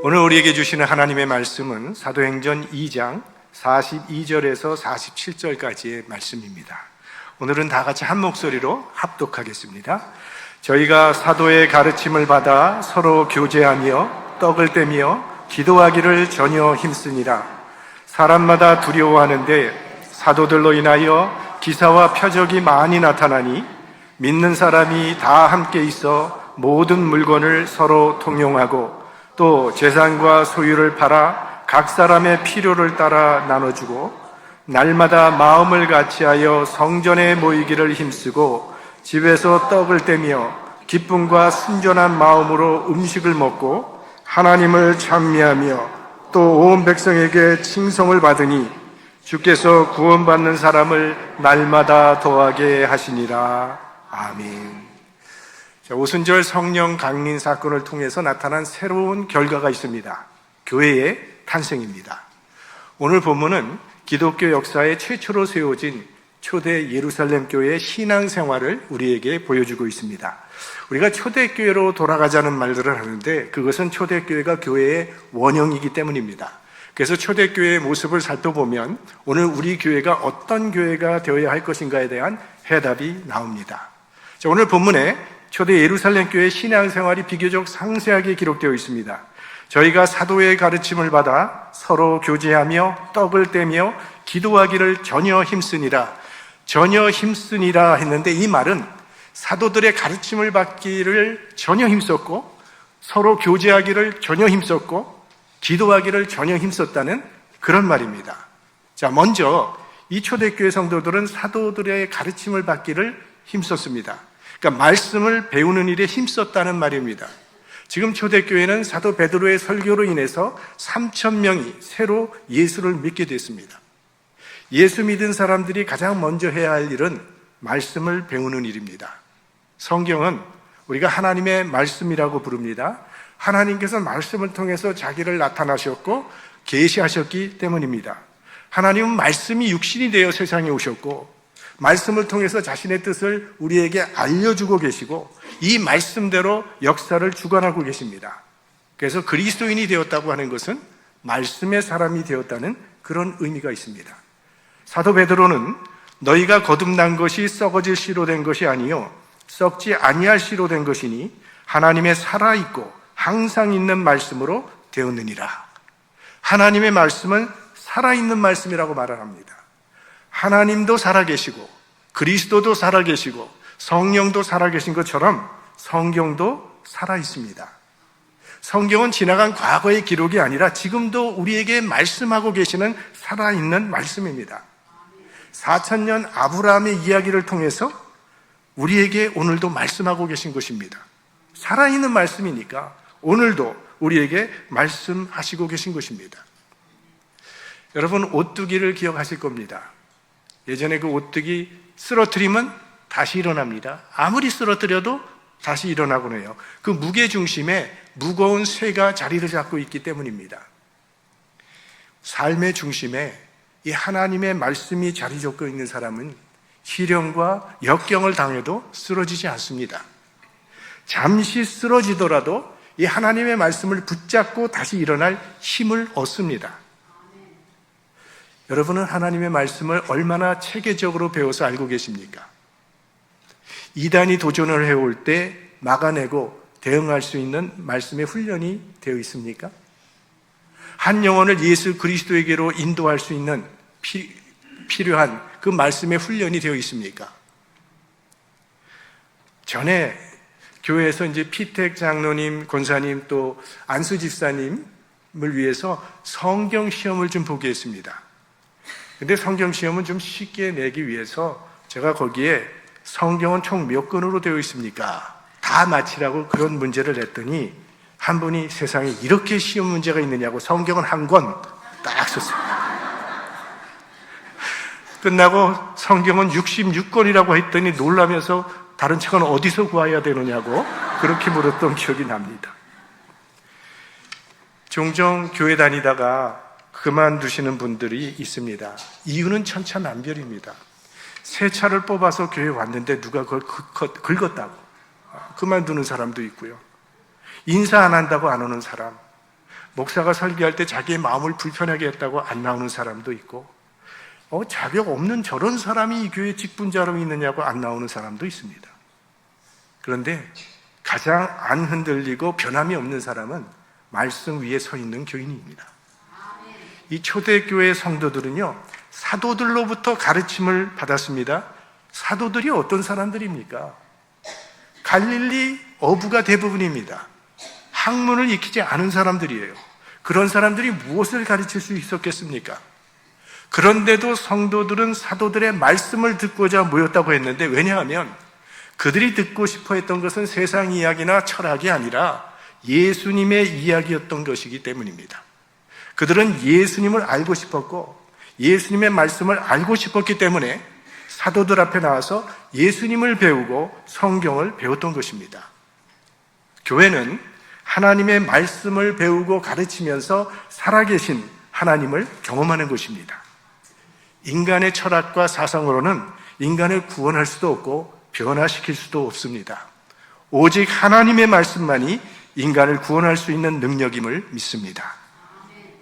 오늘 우리에게 주시는 하나님의 말씀은 사도행전 2장 42절에서 47절까지의 말씀입니다. 오늘은 다 같이 한 목소리로 합독하겠습니다. 저희가 사도의 가르침을 받아 서로 교제하며 떡을 떼며 기도하기를 전혀 힘쓰니라. 사람마다 두려워하는데 사도들로 인하여 기사와 표적이 많이 나타나니 믿는 사람이 다 함께 있어 모든 물건을 서로 통용하고 또 재산과 소유를 팔아 각 사람의 필요를 따라 나눠주고 날마다 마음을 같이하여 성전에 모이기를 힘쓰고 집에서 떡을 떼며 기쁨과 순전한 마음으로 음식을 먹고 하나님을 찬미하며 또 온 백성에게 칭송을 받으니 주께서 구원받는 사람을 날마다 더하게 하시니라. 아멘. 오순절 성령 강림 사건을 통해서 나타난 새로운 결과가 있습니다. 교회의 탄생입니다. 오늘 본문은 기독교 역사에 최초로 세워진 초대 예루살렘 교회의 신앙생활을 우리에게 보여주고 있습니다. 우리가 초대교회로 돌아가자는 말들을 하는데 그것은 초대교회가 교회의 원형이기 때문입니다. 그래서 초대교회의 모습을 살펴보면 오늘 우리 교회가 어떤 교회가 되어야 할 것인가에 대한 해답이 나옵니다. 자, 오늘 본문에 초대 예루살렘 교회의 신앙생활이 비교적 상세하게 기록되어 있습니다. 저희가 사도의 가르침을 받아 서로 교제하며 떡을 떼며 기도하기를 전혀 힘쓰니라. 전혀 힘쓰니라 했는데 이 말은 사도들의 가르침을 받기를 전혀 힘썼고 서로 교제하기를 전혀 힘썼고 기도하기를 전혀 힘썼다는 그런 말입니다. 자, 먼저 이 초대교회 성도들은 사도들의 가르침을 받기를 힘썼습니다. 그러니까 말씀을 배우는 일에 힘썼다는 말입니다. 지금 초대교회는 사도 베드로의 설교로 인해서 3,000명이 새로 예수를 믿게 됐습니다. 예수 믿은 사람들이 가장 먼저 해야 할 일은 말씀을 배우는 일입니다. 성경은 우리가 하나님의 말씀이라고 부릅니다. 하나님께서 말씀을 통해서 자기를 나타나셨고 계시하셨기 때문입니다. 하나님은 말씀이 육신이 되어 세상에 오셨고 말씀을 통해서 자신의 뜻을 우리에게 알려주고 계시고 이 말씀대로 역사를 주관하고 계십니다. 그래서 그리스도인이 되었다고 하는 것은 말씀의 사람이 되었다는 그런 의미가 있습니다. 사도 베드로는 너희가 거듭난 것이 썩어질 씨로 된 것이 아니요 썩지 아니할 씨로 된 것이니 하나님의 살아있고 항상 있는 말씀으로 되었느니라. 하나님의 말씀은 살아있는 말씀이라고 말을 합니다. 하나님도 살아계시고 그리스도도 살아계시고 성령도 살아계신 것처럼 성경도 살아있습니다. 성경은 지나간 과거의 기록이 아니라 지금도 우리에게 말씀하고 계시는 살아있는 말씀입니다. 4,000년 아브라함의 이야기를 통해서 우리에게 오늘도 말씀하고 계신 것입니다. 살아있는 말씀이니까 오늘도 우리에게 말씀하시고 계신 것입니다. 여러분, 오뚜기를 기억하실 겁니다. 예전에 그 오뚜기 쓰러뜨리면 다시 일어납니다. 아무리 쓰러뜨려도 다시 일어나곤 해요. 그 무게중심에 무거운 쇠가 자리를 잡고 있기 때문입니다. 삶의 중심에 이 하나님의 말씀이 자리 잡고 있는 사람은 시련과 역경을 당해도 쓰러지지 않습니다. 잠시 쓰러지더라도 이 하나님의 말씀을 붙잡고 다시 일어날 힘을 얻습니다. 여러분은 하나님의 말씀을 얼마나 체계적으로 배워서 알고 계십니까? 이단이 도전을 해올 때 막아내고 대응할 수 있는 말씀의 훈련이 되어 있습니까? 한 영혼을 예수 그리스도에게로 인도할 수 있는 필요한 그 말씀의 훈련이 되어 있습니까? 전에 교회에서 이제 피택 장로님, 권사님 또 안수 집사님을 위해서 성경 시험을 좀 보게 했습니다. 근데 성경 시험은 좀 쉽게 내기 위해서 제가 거기에 성경은 총 몇 권으로 되어 있습니까? 다 맞히라고 그런 문제를 냈더니 한 분이 세상에 이렇게 쉬운 문제가 있느냐고 성경은 한 권 딱 썼어요. 끝나고 성경은 66권이라고 했더니 놀라면서 다른 책은 어디서 구해야 되느냐고 그렇게 물었던 기억이 납니다. 종종 교회 다니다가 그만두시는 분들이 있습니다. 이유는 천차만별입니다. 새 차를 뽑아서 교회에 왔는데 누가 그걸 긁었다고 그만두는 사람도 있고요. 인사 안 한다고 안 오는 사람, 목사가 설교할 때 자기의 마음을 불편하게 했다고 안 나오는 사람도 있고, 자격 없는 저런 사람이 이 교회 직분자로 있느냐고 안 나오는 사람도 있습니다. 그런데 가장 안 흔들리고 변함이 없는 사람은 말씀 위에 서 있는 교인입니다. 이 초대교회 성도들은요, 사도들로부터 가르침을 받았습니다. 사도들이 어떤 사람들입니까? 갈릴리 어부가 대부분입니다. 학문을 익히지 않은 사람들이에요. 그런 사람들이 무엇을 가르칠 수 있었겠습니까? 그런데도 성도들은 사도들의 말씀을 듣고자 모였다고 했는데, 왜냐하면 그들이 듣고 싶어 했던 것은 세상 이야기나 철학이 아니라 예수님의 이야기였던 것이기 때문입니다. 그들은 예수님을 알고 싶었고 예수님의 말씀을 알고 싶었기 때문에 사도들 앞에 나와서 예수님을 배우고 성경을 배웠던 것입니다. 교회는 하나님의 말씀을 배우고 가르치면서 살아계신 하나님을 경험하는 것입니다. 인간의 철학과 사상으로는 인간을 구원할 수도 없고 변화시킬 수도 없습니다. 오직 하나님의 말씀만이 인간을 구원할 수 있는 능력임을 믿습니다.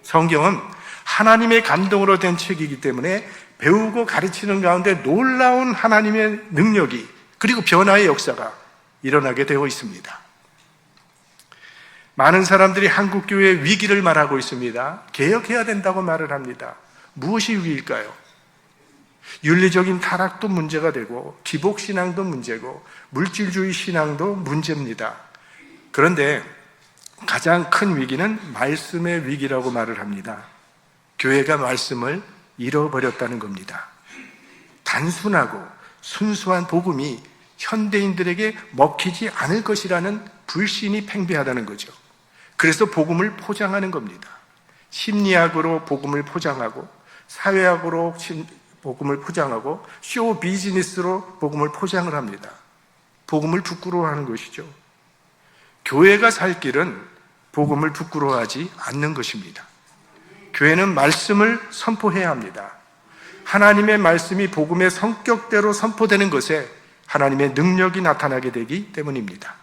성경은 하나님의 감동으로 된 책이기 때문에 배우고 가르치는 가운데 놀라운 하나님의 능력이, 그리고 변화의 역사가 일어나게 되어 있습니다. 많은 사람들이 한국교회의 위기를 말하고 있습니다. 개혁해야 된다고 말을 합니다. 무엇이 위기일까요? 윤리적인 타락도 문제가 되고 기복신앙도 문제고 물질주의 신앙도 문제입니다. 그런데 가장 큰 위기는 말씀의 위기라고 말을 합니다. 교회가 말씀을 잃어버렸다는 겁니다. 단순하고 순수한 복음이 현대인들에게 먹히지 않을 것이라는 불신이 팽배하다는 거죠. 그래서 복음을 포장하는 겁니다. 심리학으로 복음을 포장하고, 사회학으로 복음을 포장하고, 쇼 비즈니스로 복음을 포장을 합니다. 복음을 부끄러워하는 것이죠. 교회가 살 길은 복음을 부끄러워하지 않는 것입니다. 교회는 말씀을 선포해야 합니다. 하나님의 말씀이 복음의 성격대로 선포되는 것에 하나님의 능력이 나타나게 되기 때문입니다.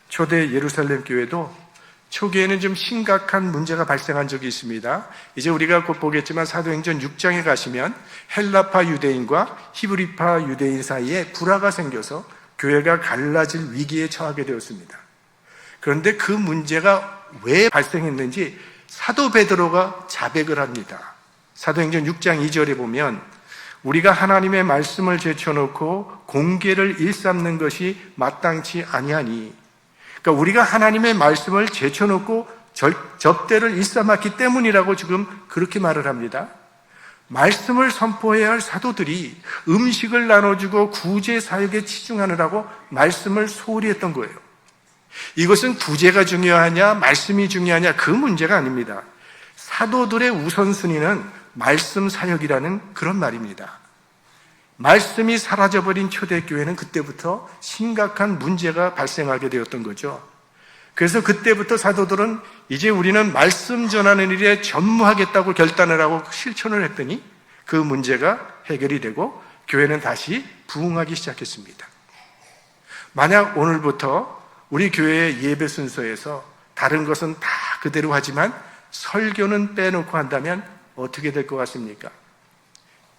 초대 예루살렘 교회도 초기에는 좀 심각한 문제가 발생한 적이 있습니다. 이제 우리가 곧 보겠지만 사도행전 6장에 가시면 헬라파 유대인과 히브리파 유대인 사이에 불화가 생겨서 교회가 갈라질 위기에 처하게 되었습니다. 그런데 그 문제가 왜 발생했는지 사도 베드로가 자백을 합니다. 사도행전 6장 2절에 보면 우리가 하나님의 말씀을 제쳐놓고 공계를 일삼는 것이 마땅치 아니하니, 그러니까 우리가 하나님의 말씀을 제쳐놓고 접대를 일삼았기 때문이라고 지금 그렇게 말을 합니다. 말씀을 선포해야 할 사도들이 음식을 나눠주고 구제 사역에 치중하느라고 말씀을 소홀히 했던 거예요. 이것은 구제가 중요하냐 말씀이 중요하냐 그 문제가 아닙니다. 사도들의 우선순위는 말씀 사역이라는 그런 말입니다. 말씀이 사라져버린 초대교회는 그때부터 심각한 문제가 발생하게 되었던 거죠. 그래서 그때부터 사도들은 이제 우리는 말씀 전하는 일에 전무하겠다고 결단을 하고 실천을 했더니 그 문제가 해결이 되고 교회는 다시 부흥하기 시작했습니다. 만약 오늘부터 우리 교회의 예배 순서에서 다른 것은 다 그대로 하지만 설교는 빼놓고 한다면 어떻게 될 것 같습니까?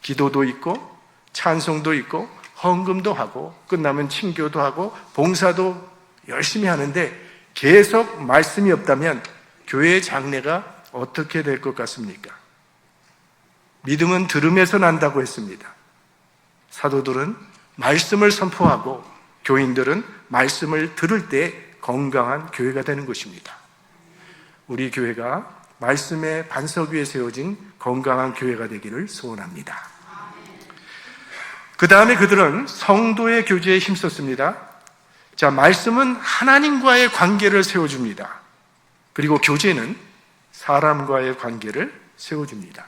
기도도 있고 찬송도 있고 헌금도 하고 끝나면 친교도 하고 봉사도 열심히 하는데 계속 말씀이 없다면 교회의 장래가 어떻게 될 것 같습니까? 믿음은 들음에서 난다고 했습니다. 사도들은 말씀을 선포하고 교인들은 말씀을 들을 때 건강한 교회가 되는 것입니다. 우리 교회가 말씀의 반석 위에 세워진 건강한 교회가 되기를 소원합니다. 그 다음에 그들은 성도의 교제에 힘썼습니다. 자, 말씀은 하나님과의 관계를 세워줍니다. 그리고 교제는 사람과의 관계를 세워줍니다.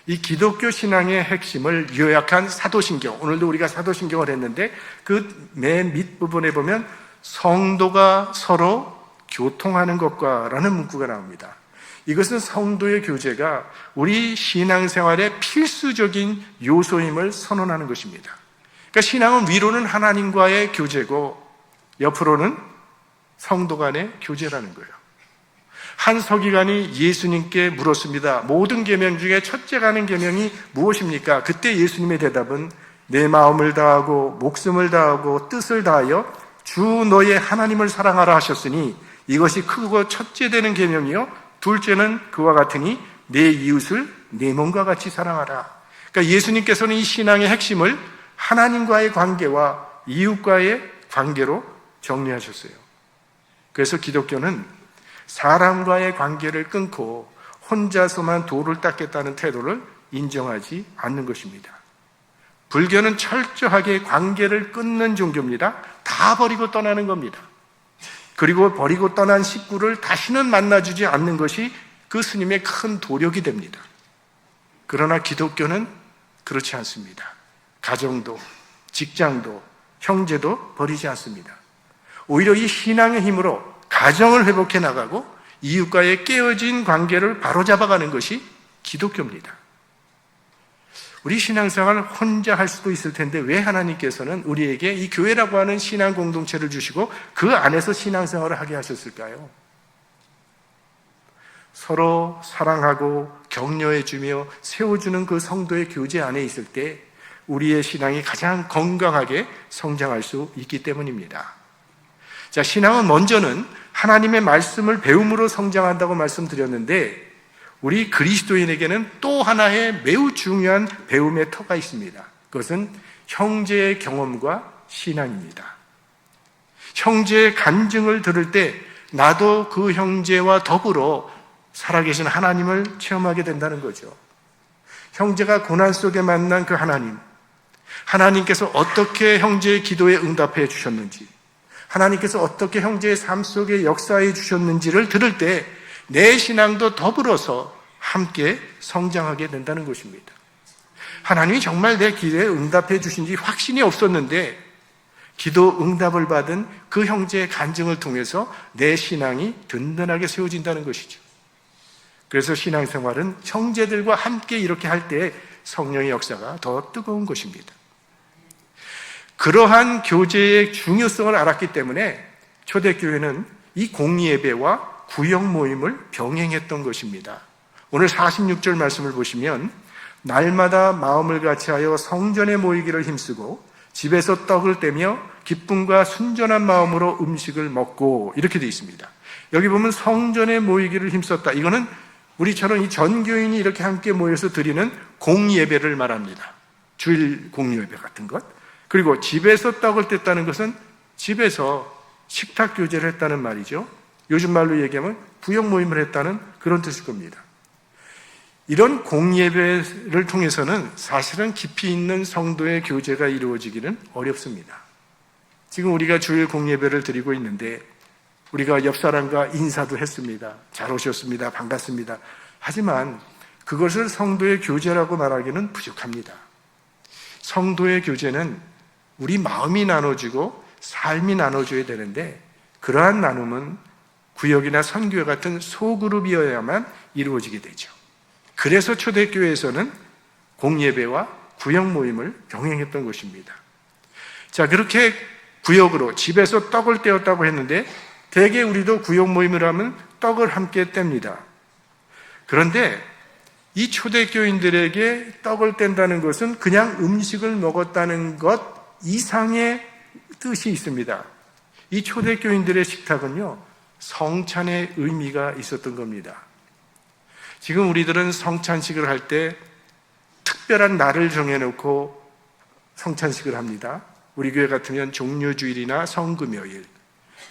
이 기독교 신앙의 핵심을 요약한 사도신경, 오늘도 우리가 사도신경을 했는데 그 맨 밑부분에 보면 성도가 서로 교통하는 것과 라는 문구가 나옵니다. 이것은 성도의 교제가 우리 신앙생활의 필수적인 요소임을 선언하는 것입니다. 그러니까 신앙은 위로는 하나님과의 교제고 옆으로는 성도 간의 교제라는 거예요. 한 서기관이 예수님께 물었습니다. 모든 계명 중에 첫째가 하는 계명이 무엇입니까? 그때 예수님의 대답은 내 마음을 다하고 목숨을 다하고 뜻을 다하여 주 너의 하나님을 사랑하라 하셨으니 이것이 크고 첫째 되는 계명이요 둘째는 그와 같으니 내 이웃을 내 몸과 같이 사랑하라. 그러니까 예수님께서는 이 신앙의 핵심을 하나님과의 관계와 이웃과의 관계로 정리하셨어요. 그래서 기독교는 사람과의 관계를 끊고 혼자서만 도를 닦겠다는 태도를 인정하지 않는 것입니다. 불교는 철저하게 관계를 끊는 종교입니다. 다 버리고 떠나는 겁니다. 그리고 버리고 떠난 식구를 다시는 만나주지 않는 것이 그 스님의 큰 도력이 됩니다. 그러나 기독교는 그렇지 않습니다. 가정도, 직장도, 형제도 버리지 않습니다. 오히려 이 신앙의 힘으로 가정을 회복해 나가고 이웃과의 깨어진 관계를 바로잡아가는 것이 기독교입니다. 우리 신앙생활을 혼자 할 수도 있을 텐데 왜 하나님께서는 우리에게 이 교회라고 하는 신앙 공동체를 주시고 그 안에서 신앙생활을 하게 하셨을까요? 서로 사랑하고 격려해주며 세워주는 그 성도의 교제 안에 있을 때 우리의 신앙이 가장 건강하게 성장할 수 있기 때문입니다. 자, 신앙은 먼저는 하나님의 말씀을 배움으로 성장한다고 말씀드렸는데 우리 그리스도인에게는 또 하나의 매우 중요한 배움의 터가 있습니다. 그것은 형제의 경험과 신앙입니다. 형제의 간증을 들을 때 나도 그 형제와 더불어 살아계신 하나님을 체험하게 된다는 거죠. 형제가 고난 속에 만난 그 하나님께서 어떻게 형제의 기도에 응답해 주셨는지, 하나님께서 어떻게 형제의 삶 속에 역사해 주셨는지를 들을 때 내 신앙도 더불어서 함께 성장하게 된다는 것입니다. 하나님이 정말 내 기도에 응답해 주신지 확신이 없었는데 기도 응답을 받은 그 형제의 간증을 통해서 내 신앙이 든든하게 세워진다는 것이죠. 그래서 신앙생활은 형제들과 함께 이렇게 할 때 성령의 역사가 더 뜨거운 것입니다. 그러한 교제의 중요성을 알았기 때문에 초대교회는 이 공예배와 구역 모임을 병행했던 것입니다. 오늘 46절 말씀을 보시면 날마다 마음을 같이하여 성전에 모이기를 힘쓰고 집에서 떡을 떼며 기쁨과 순전한 마음으로 음식을 먹고 이렇게 되어 있습니다. 여기 보면 성전에 모이기를 힘썼다. 이거는 우리처럼 이 전교인이 이렇게 함께 모여서 드리는 공예배를 말합니다. 주일 공예배 같은 것. 그리고 집에서 떡을 뗐다는 것은 집에서 식탁 교제를 했다는 말이죠. 요즘 말로 얘기하면 구역 모임을 했다는 그런 뜻일 겁니다. 이런 공예배를 통해서는 사실은 깊이 있는 성도의 교제가 이루어지기는 어렵습니다. 지금 우리가 주일 공예배를 드리고 있는데 우리가 옆 사람과 인사도 했습니다. 잘 오셨습니다. 반갑습니다. 하지만 그것을 성도의 교제라고 말하기는 부족합니다. 성도의 교제는 우리 마음이 나눠지고 삶이 나눠져야 되는데 그러한 나눔은 구역이나 선교회 같은 소그룹이어야만 이루어지게 되죠. 그래서 초대교회에서는 공예배와 구역 모임을 병행했던 것입니다. 자, 그렇게 구역으로 집에서 떡을 떼었다고 했는데 대개 우리도 구역 모임을 하면 떡을 함께 뗍니다. 그런데 이 초대교인들에게 떡을 뗀다는 것은 그냥 음식을 먹었다는 것 이상의 뜻이 있습니다. 이 초대교인들의 식탁은요, 성찬의 의미가 있었던 겁니다. 지금 우리들은 성찬식을 할 때 특별한 날을 정해놓고 성찬식을 합니다. 우리 교회 같으면 종료주일이나 성금요일,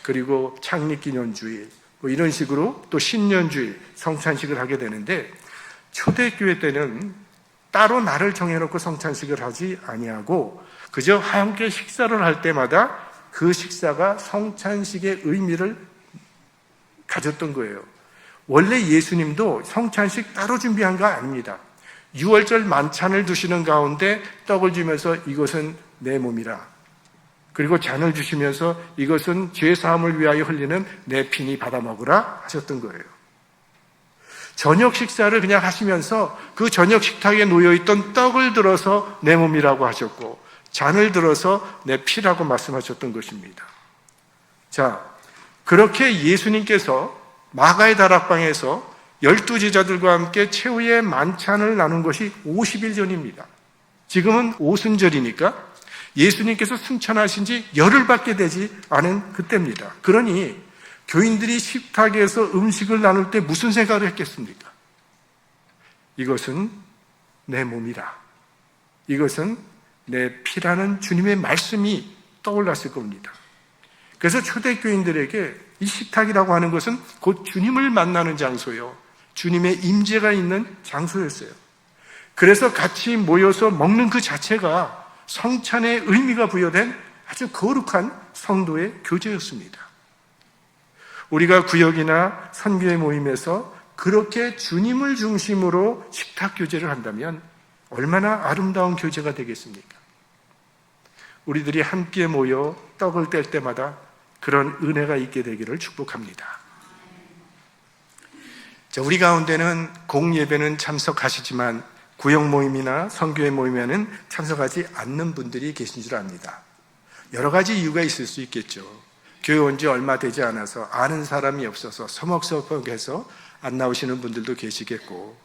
그리고 창립기념주일, 뭐 이런 식으로 또 신년주일 성찬식을 하게 되는데 초대교회 때는 따로 날을 정해놓고 성찬식을 하지 아니하고 그저 함께 식사를 할 때마다 그 식사가 성찬식의 의미를 가졌던 거예요. 원래 예수님도 성찬식 따로 준비한 거 아닙니다. 6월절 만찬을 두시는 가운데 떡을 주면서 이것은 내 몸이라, 그리고 잔을 주시면서 이것은 죄사함을 위하여 흘리는 내 피니 받아 먹으라 하셨던 거예요. 저녁 식사를 그냥 하시면서 그 저녁 식탁에 놓여있던 떡을 들어서 내 몸이라고 하셨고 잔을 들어서 내 피라고 말씀하셨던 것입니다. 자, 그렇게 예수님께서 마가의 다락방에서 12제자들과 함께 최후의 만찬을 나눈 것이 50일 전입니다. 지금은 오순절이니까 예수님께서 승천하신 지 열흘밖에 되지 않은 그때입니다. 그러니 교인들이 식탁에서 음식을 나눌 때 무슨 생각을 했겠습니까? 이것은 내 몸이라, 이것은 내 피라는 주님의 말씀이 떠올랐을 겁니다. 그래서 초대교인들에게 이 식탁이라고 하는 것은 곧 주님을 만나는 장소요, 주님의 임재가 있는 장소였어요. 그래서 같이 모여서 먹는 그 자체가 성찬의 의미가 부여된 아주 거룩한 성도의 교제였습니다. 우리가 구역이나 선교의 모임에서 그렇게 주님을 중심으로 식탁 교제를 한다면 얼마나 아름다운 교제가 되겠습니까? 우리들이 함께 모여 떡을 뗄 때마다 그런 은혜가 있게 되기를 축복합니다. 자, 우리 가운데는 공예배는 참석하시지만 구역 모임이나 선교회 모임에는 참석하지 않는 분들이 계신 줄 압니다. 여러 가지 이유가 있을 수 있겠죠. 교회 온 지 얼마 되지 않아서 아는 사람이 없어서 서먹서먹해서 안 나오시는 분들도 계시겠고,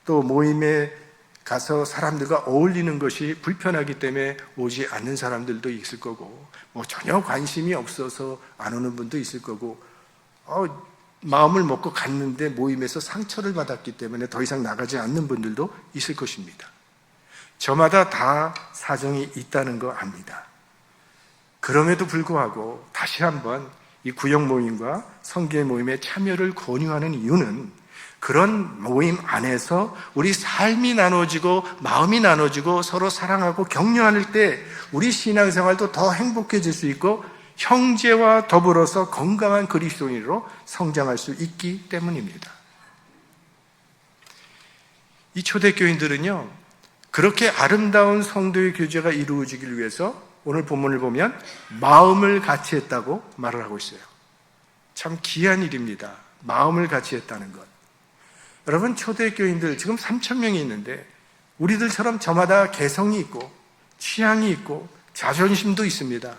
또 모임에 가서 사람들과 어울리는 것이 불편하기 때문에 오지 않는 사람들도 있을 거고, 전혀 관심이 없어서 안 오는 분도 있을 거고, 마음을 먹고 갔는데 모임에서 상처를 받았기 때문에 더 이상 나가지 않는 분들도 있을 것입니다. 저마다 다 사정이 있다는 거 압니다. 그럼에도 불구하고 다시 한번 이 구역 모임과 선교회 모임에 참여를 권유하는 이유는 그런 모임 안에서 우리 삶이 나눠지고 마음이 나눠지고 서로 사랑하고 격려할 때 우리 신앙생활도 더 행복해질 수 있고 형제와 더불어서 건강한 그리스도인으로 성장할 수 있기 때문입니다. 이 초대교인들은요, 그렇게 아름다운 성도의 교제가 이루어지기 위해서 오늘 본문을 보면 마음을 같이 했다고 말을 하고 있어요. 참 귀한 일입니다. 마음을 같이 했다는 것. 여러분, 초대교인들 지금 3,000명이 있는데 우리들처럼 저마다 개성이 있고 취향이 있고 자존심도 있습니다.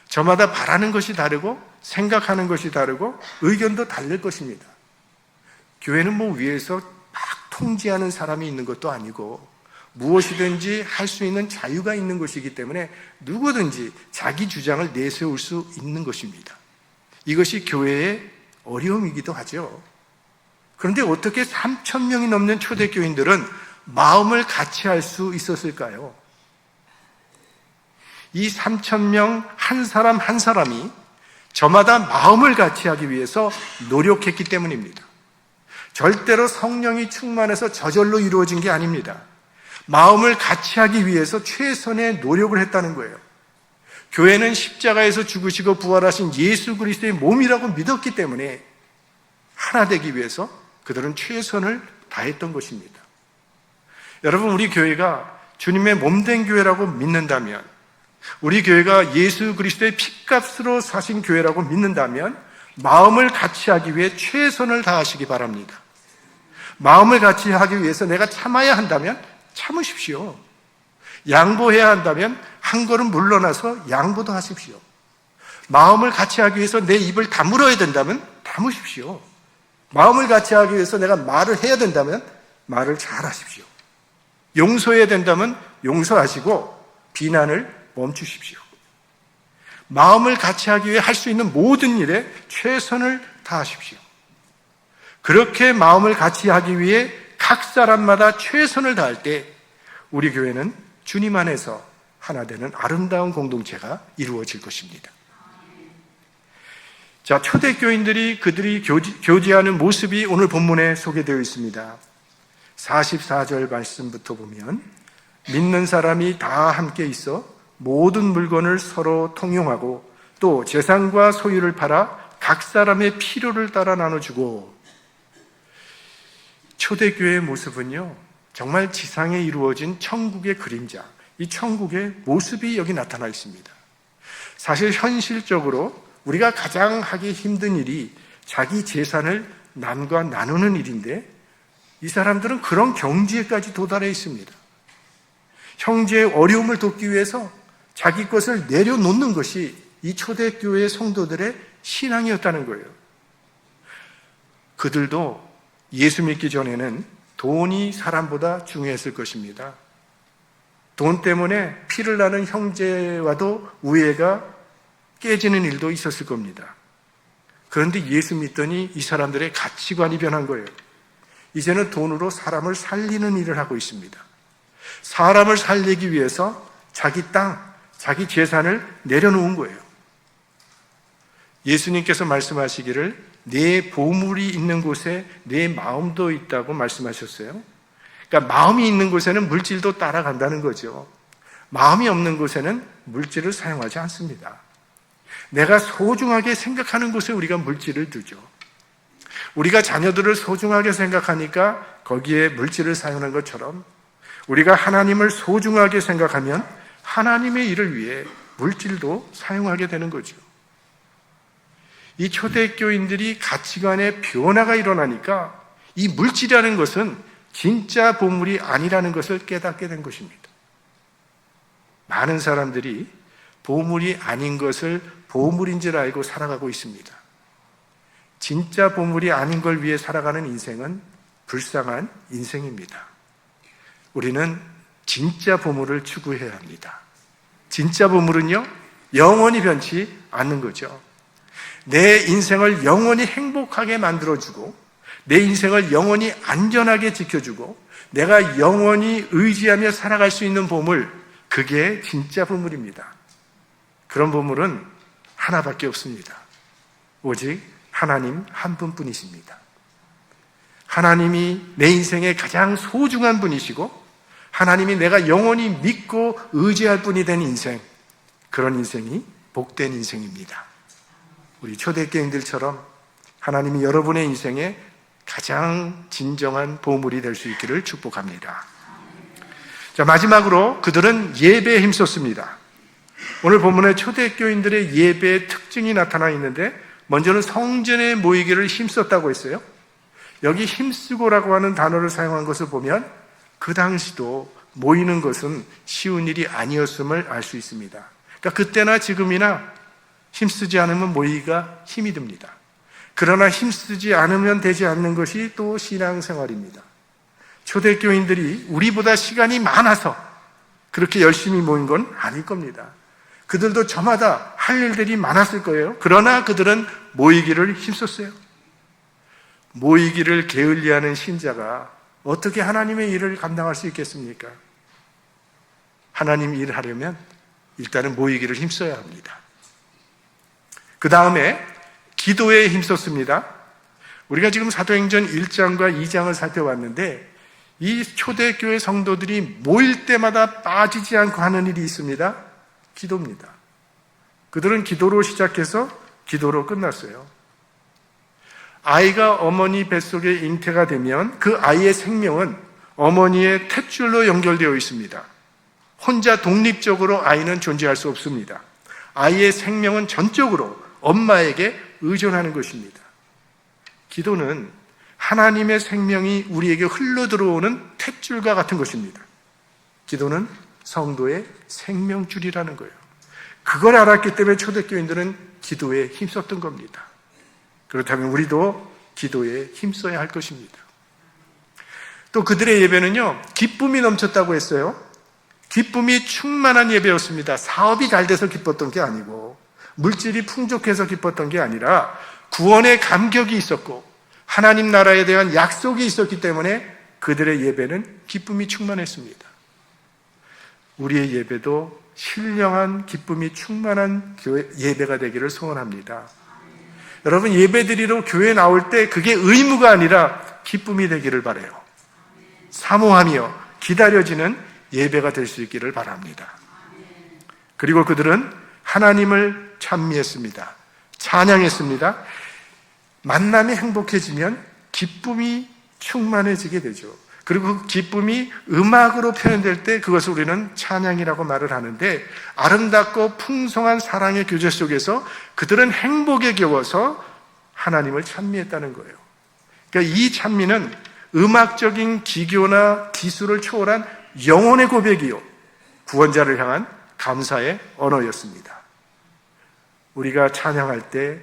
저마다 바라는 것이 다르고 생각하는 것이 다르고 의견도 다를 것입니다. 교회는 위에서 막 통제하는 사람이 있는 것도 아니고 무엇이든지 할 수 있는 자유가 있는 것이기 때문에 누구든지 자기 주장을 내세울 수 있는 것입니다. 이것이 교회의 어려움이기도 하죠. 그런데 어떻게 3,000명이 넘는 초대교인들은 마음을 같이 할 수 있었을까요? 이 3,000명 한 사람 한 사람이 저마다 마음을 같이 하기 위해서 노력했기 때문입니다. 절대로 성령이 충만해서 저절로 이루어진 게 아닙니다. 마음을 같이 하기 위해서 최선의 노력을 했다는 거예요. 교회는 십자가에서 죽으시고 부활하신 예수 그리스도의 몸이라고 믿었기 때문에 하나 되기 위해서 그들은 최선을 다했던 것입니다. 여러분, 우리 교회가 주님의 몸된 교회라고 믿는다면, 우리 교회가 예수 그리스도의 핏값으로 사신 교회라고 믿는다면 마음을 같이 하기 위해 최선을 다하시기 바랍니다. 마음을 같이 하기 위해서 내가 참아야 한다면 참으십시오. 양보해야 한다면 한 걸음 물러나서 양보도 하십시오. 마음을 같이 하기 위해서 내 입을 다물어야 된다면 다무십시오. 마음을 같이 하기 위해서 내가 말을 해야 된다면 말을 잘 하십시오. 용서해야 된다면 용서하시고 비난을 멈추십시오. 마음을 같이 하기 위해 할 수 있는 모든 일에 최선을 다하십시오. 그렇게 마음을 같이 하기 위해 각 사람마다 최선을 다할 때 우리 교회는 주님 안에서 하나 되는 아름다운 공동체가 이루어질 것입니다. 자, 초대교인들이 그들이 교제하는 모습이 오늘 본문에 소개되어 있습니다. 44절 말씀부터 보면 믿는 사람이 다 함께 있어 모든 물건을 서로 통용하고 또 재산과 소유를 팔아 각 사람의 필요를 따라 나눠주고. 초대교회의 모습은요, 정말 지상에 이루어진 천국의 그림자, 이 천국의 모습이 여기 나타나 있습니다. 사실 현실적으로 우리가 가장 하기 힘든 일이 자기 재산을 남과 나누는 일인데 이 사람들은 그런 경지에까지 도달해 있습니다. 형제의 어려움을 돕기 위해서 자기 것을 내려놓는 것이 이 초대교회 성도들의 신앙이었다는 거예요. 그들도 예수 믿기 전에는 돈이 사람보다 중요했을 것입니다. 돈 때문에 피를 나는 형제와도 우애가 깨지는 일도 있었을 겁니다. 그런데 예수 믿더니 이 사람들의 가치관이 변한 거예요. 이제는 돈으로 사람을 살리는 일을 하고 있습니다. 사람을 살리기 위해서 자기 땅, 자기 재산을 내려놓은 거예요. 예수님께서 말씀하시기를 내 보물이 있는 곳에 내 마음도 있다고 말씀하셨어요. 그러니까 마음이 있는 곳에는 물질도 따라간다는 거죠. 마음이 없는 곳에는 물질을 사용하지 않습니다. 내가 소중하게 생각하는 곳에 우리가 물질을 두죠. 우리가 자녀들을 소중하게 생각하니까 거기에 물질을 사용하는 것처럼 우리가 하나님을 소중하게 생각하면 하나님의 일을 위해 물질도 사용하게 되는 거죠. 이 초대교인들이 가치관의 변화가 일어나니까 이 물질이라는 것은 진짜 보물이 아니라는 것을 깨닫게 된 것입니다. 많은 사람들이 보물이 아닌 것을 보물인 줄 알고 살아가고 있습니다. 진짜 보물이 아닌 걸 위해 살아가는 인생은 불쌍한 인생입니다. 우리는 진짜 보물을 추구해야 합니다. 진짜 보물은요, 영원히 변치 않는 거죠. 내 인생을 영원히 행복하게 만들어주고 내 인생을 영원히 안전하게 지켜주고 내가 영원히 의지하며 살아갈 수 있는 보물, 그게 진짜 보물입니다. 그런 보물은 하나밖에 없습니다. 오직 하나님 한 분뿐이십니다. 하나님이 내 인생의 가장 소중한 분이시고 하나님이 내가 영원히 믿고 의지할 분이 된 인생, 그런 인생이 복된 인생입니다. 우리 초대교인들처럼 하나님이 여러분의 인생에 가장 진정한 보물이 될 수 있기를 축복합니다. 자, 마지막으로 그들은 예배에 힘썼습니다. 오늘 본문에 초대교인들의 예배의 특징이 나타나 있는데 먼저는 성전에 모이기를 힘썼다고 했어요. 여기 힘쓰고라고 하는 단어를 사용한 것을 보면 그 당시도 모이는 것은 쉬운 일이 아니었음을 알 수 있습니다. 그러니까 그때나 지금이나 힘쓰지 않으면 모이기가 힘이 듭니다. 그러나 힘쓰지 않으면 되지 않는 것이 또 신앙생활입니다. 초대교인들이 우리보다 시간이 많아서 그렇게 열심히 모인 건 아닐 겁니다. 그들도 저마다 할 일들이 많았을 거예요. 그러나 그들은 모이기를 힘썼어요. 모이기를 게을리하는 신자가 어떻게 하나님의 일을 감당할 수 있겠습니까? 하나님 일을 하려면 일단은 모이기를 힘써야 합니다. 그 다음에 기도에 힘썼습니다. 우리가 지금 사도행전 1장과 2장을 살펴봤는데 이 초대교회 성도들이 모일 때마다 빠지지 않고 하는 일이 있습니다. 기도입니다. 그들은 기도로 시작해서 기도로 끝났어요. 아이가 어머니 뱃속에 잉태가 되면 그 아이의 생명은 어머니의 탯줄로 연결되어 있습니다. 혼자 독립적으로 아이는 존재할 수 없습니다. 아이의 생명은 전적으로 엄마에게 의존하는 것입니다. 기도는 하나님의 생명이 우리에게 흘러들어오는 탯줄과 같은 것입니다. 기도는 성도의 생명줄이라는 거예요. 그걸 알았기 때문에 초대교인들은 기도에 힘썼던 겁니다. 그렇다면 우리도 기도에 힘써야 할 것입니다. 또 그들의 예배는요, 기쁨이 넘쳤다고 했어요. 기쁨이 충만한 예배였습니다. 사업이 잘 돼서 기뻤던 게 아니고 물질이 풍족해서 기뻤던 게 아니라 구원의 감격이 있었고 하나님 나라에 대한 약속이 있었기 때문에 그들의 예배는 기쁨이 충만했습니다. 우리의 예배도 신령한 기쁨이 충만한 예배가 되기를 소원합니다. 여러분, 예배드리러 교회에 나올 때 그게 의무가 아니라 기쁨이 되기를 바라요. 사모하며 기다려지는 예배가 될 수 있기를 바랍니다. 그리고 그들은 하나님을 찬미했습니다. 찬양했습니다. 만남이 행복해지면 기쁨이 충만해지게 되죠. 그리고 그 기쁨이 음악으로 표현될 때 그것을 우리는 찬양이라고 말을 하는데, 아름답고 풍성한 사랑의 교제 속에서 그들은 행복에 겨워서 하나님을 찬미했다는 거예요. 그러니까 이 찬미는 음악적인 기교나 기술을 초월한 영혼의 고백이요, 구원자를 향한 감사의 언어였습니다. 우리가 찬양할 때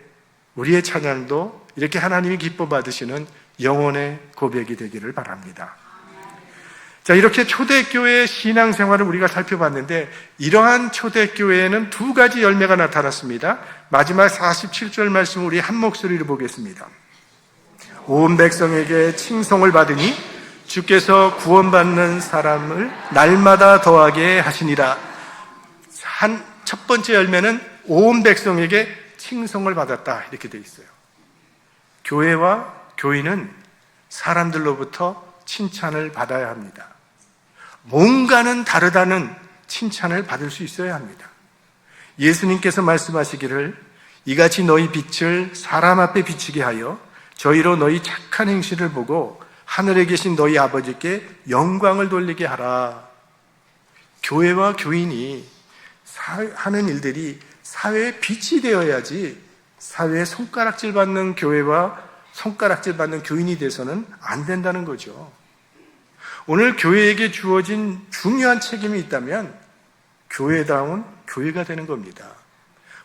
우리의 찬양도 이렇게 하나님이 기뻐 받으시는 영혼의 고백이 되기를 바랍니다. 자, 이렇게 초대교회의 신앙생활을 우리가 살펴봤는데 이러한 초대교회에는 두 가지 열매가 나타났습니다. 마지막 47절 말씀을 우리 한 목소리로 보겠습니다. 온 백성에게 칭송을 받으니 주께서 구원받는 사람을 날마다 더하게 하시니라. 첫 번째 열매는 온 백성에게 칭송을 받았다, 이렇게 되어 있어요. 교회와 교인은 사람들로부터 칭찬을 받아야 합니다. 뭔가는 다르다는 칭찬을 받을 수 있어야 합니다. 예수님께서 말씀하시기를 이같이 너희 빛을 사람 앞에 비추게 하여 저희로 너희 착한 행실을 보고 하늘에 계신 너희 아버지께 영광을 돌리게 하라. 교회와 교인이 하는 일들이 사회의 빛이 되어야지 사회에 손가락질 받는 교회와 손가락질 받는 교인이 돼서는 안 된다는 거죠. 오늘 교회에게 주어진 중요한 책임이 있다면 교회다운 교회가 되는 겁니다.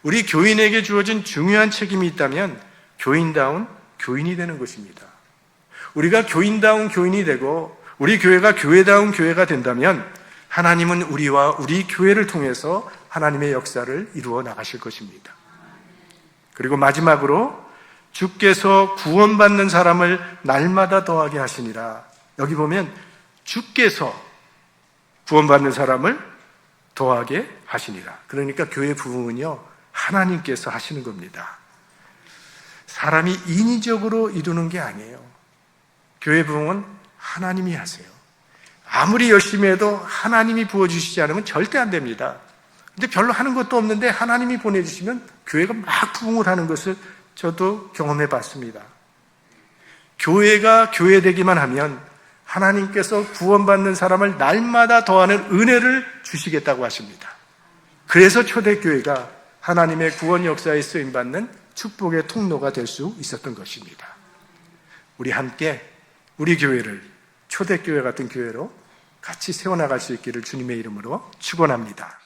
우리 교인에게 주어진 중요한 책임이 있다면 교인다운 교인이 되는 것입니다. 우리가 교인다운 교인이 되고 우리 교회가 교회다운 교회가 된다면 하나님은 우리와 우리 교회를 통해서 하나님의 역사를 이루어 나가실 것입니다. 그리고 마지막으로 주께서 구원받는 사람을 날마다 더하게 하시니라. 여기 보면 주께서 구원받는 사람을 더하게 하시니라. 그러니까 교회 부흥은요, 하나님께서 하시는 겁니다. 사람이 인위적으로 이루는 게 아니에요. 교회 부흥은 하나님이 하세요. 아무리 열심히 해도 하나님이 부어주시지 않으면 절대 안 됩니다. 근데 별로 하는 것도 없는데 하나님이 보내주시면 교회가 막 부흥을 하는 것을 저도 경험해 봤습니다. 교회가 교회되기만 하면 하나님께서 구원받는 사람을 날마다 더하는 은혜를 주시겠다고 하십니다. 그래서 초대교회가 하나님의 구원 역사에 쓰임받는 축복의 통로가 될 수 있었던 것입니다. 우리 함께 우리 교회를 초대교회 같은 교회로 같이 세워나갈 수 있기를 주님의 이름으로 축원합니다.